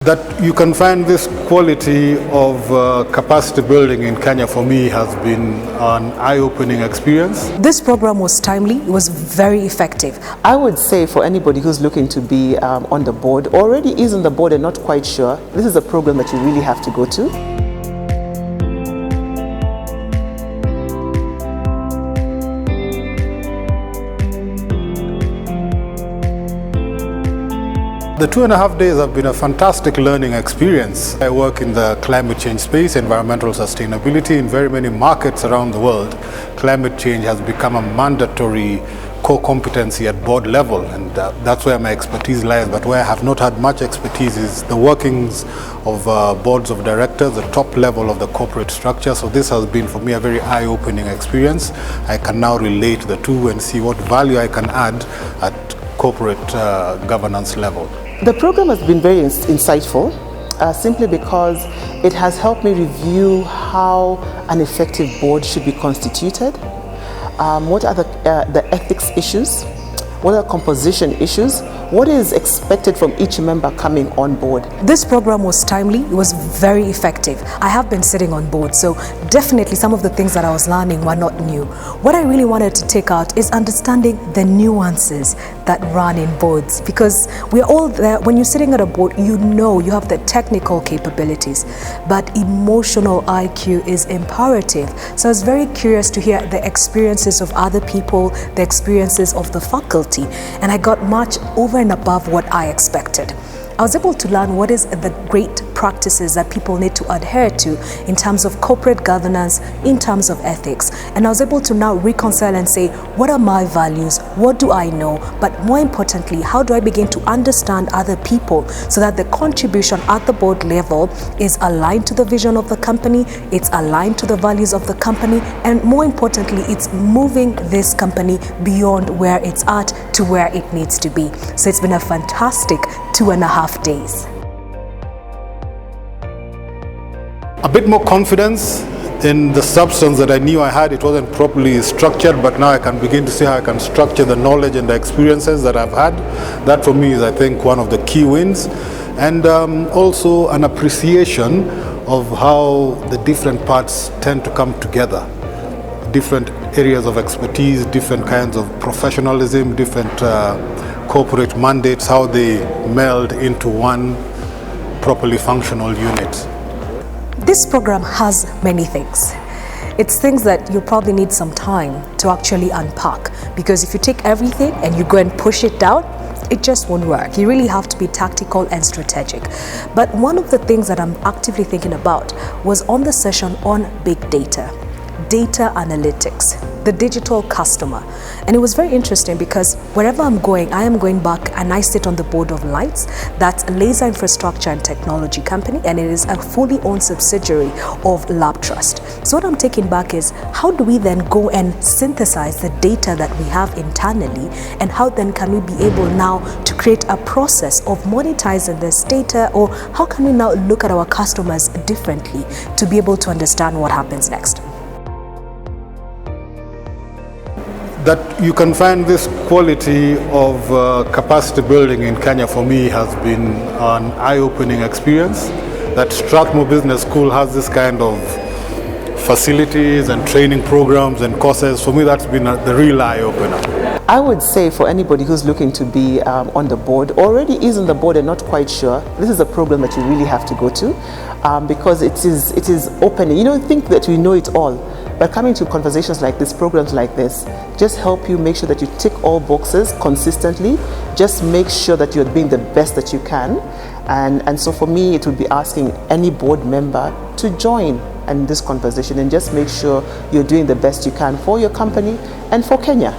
That you can find this quality of capacity building in Kenya, for me, has been an eye-opening experience. This program was timely, it was very effective. I would say for anybody who's looking to be on the board, or already is on the board and not quite sure, this is a program that you really have to go to. The 2.5 days have been a fantastic learning experience. I work in the climate change space, environmental sustainability. In very many markets around the world, climate change has become a mandatory core competency at board level, and that's where my expertise lies. But where I have not had much expertise is the workings of boards of directors, the top level of the corporate structure. So this has been for me a very eye-opening experience. I can now relate the two and see what value I can add at corporate governance level. The program has been very insightful, simply because it has helped me review how an effective board should be constituted, what are the ethics issues, what are composition issues, what is expected from each member coming on board. This program was timely, it was very effective. I have been sitting on board, so definitely some of the things that I was learning were not new. What I really wanted to take out is understanding the nuances that run in boards, because we're all there. When you're sitting at a board, you know you have the technical capabilities, but emotional IQ is imperative. So I was very curious to hear the experiences of other people, the experiences of the faculty, and I got much over and above what I expected. I was able to learn what is the great practices that people need to adhere to in terms of corporate governance, in terms of ethics. And I was able to now reconcile and say, what are my values? What do I know? But more importantly, how do I begin to understand other people so that the contribution at the board level is aligned to the vision of the company, it's aligned to the values of the company, and more importantly, it's moving this company beyond where it's at to where it needs to be. So it's been a fantastic 2.5 days. A bit more confidence in the substance that I knew I had. It wasn't properly structured, but now I can begin to see how I can structure the knowledge and the experiences that I've had. That for me is, I think, one of the key wins. And also an appreciation of how the different parts tend to come together. Different areas of expertise, different kinds of professionalism, different corporate mandates, how they meld into one properly functional unit. This program has many things. It's things that you probably need some time to actually unpack, because if you take everything and you go and push it down, it just won't work. You really have to be tactical and strategic. But one of the things that I'm actively thinking about was on the session on big data analytics, the digital customer. And it was very interesting because wherever I'm going, I am going back and I sit on the board of Lights. That's a laser infrastructure and technology company, and it is a fully owned subsidiary of LabTrust. So what I'm taking back is, how do we then go and synthesize the data that we have internally, and how then can we be able now to create a process of monetizing this data, or how can we now look at our customers differently to be able to understand what happens next? That you can find this quality of capacity building in Kenya, for me, has been an eye-opening experience. That Strathmore Business School has this kind of facilities and training programs and courses. For me, that's been the real eye-opener. I would say for anybody who's looking to be on the board, already is on the board and not quite sure, this is a program that you really have to go to, because it is opening. You don't think that we know it all. But coming to conversations like this, programs like this, just help you make sure that you tick all boxes consistently. Just make sure that you're being the best that you can. And so for me, it would be asking any board member to join in this conversation and just make sure you're doing the best you can for your company and for Kenya.